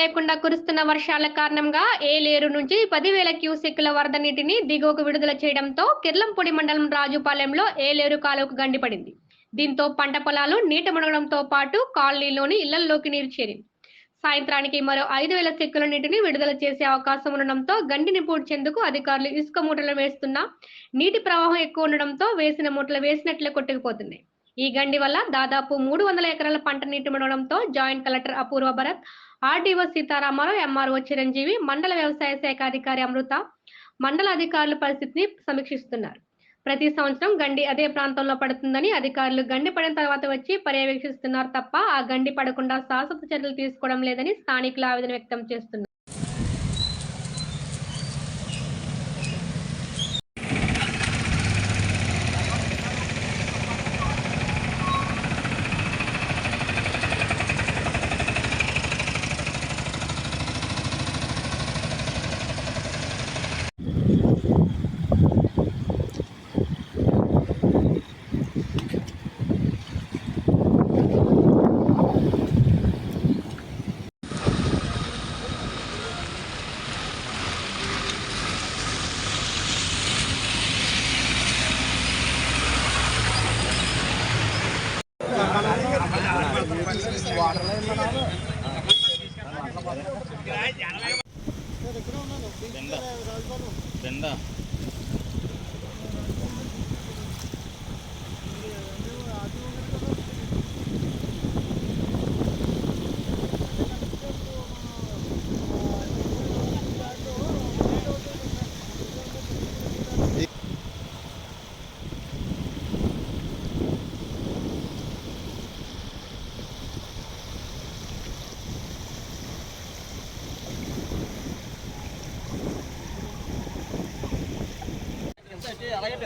లేకుండా కురుస్తున్న వర్షాల కారణంగా ఏలేరు నుంచి 10,000 క్యూసెక్కుల వరద నీటిని దిగువకు విడుదల చేయడంతో కిర్లంపూడి మండలం రాజుపాలెంలో ఏలేరు కాలువకు గండిపడింది. దీంతో పంట పొలాలు నీట మునగడంతో పాటు కాలనీలోని ఇళ్లల్లోకి నీరు చేరింది. సాయంత్రానికి మరో 5,000 సెక్కుల నీటిని విడుదల చేసే అవకాశం ఉండడంతో గండిని పూడ్చేందుకు అధికారులు ఇసుక మూటలు వేస్తున్నా నీటి ప్రవాహం ఎక్కువ ఉండడంతో వేసిన మూటలు వేసినట్లే కొట్టుకుపోతున్నాయి. ఈ గండి వల్ల దాదాపు 300 ఎకరాల పంట నీట మునగడంతో జాయింట్ కలెక్టర్ అపూర్వ భరత్, ఆర్డీఓ సీతారామారావు, ఎంఆర్ఓ చిరంజీవి, మండల వ్యవసాయ శాఖ అధికారి అమృత, మండల అధికారులు పరిస్థితిని సమీక్షిస్తున్నారు. ప్రతి సంవత్సరం గండి అదే ప్రాంతంలో పడుతుందని అధికారులు గండి పడిన తర్వాత వచ్చి పర్యవేక్షిస్తున్నారు తప్ప ఆ గండి పడకుండా శాశ్వత చర్యలు తీసుకోవడం లేదని స్థానికులు ఆవేదన వ్యక్తం చేస్తున్నారు. అలాగే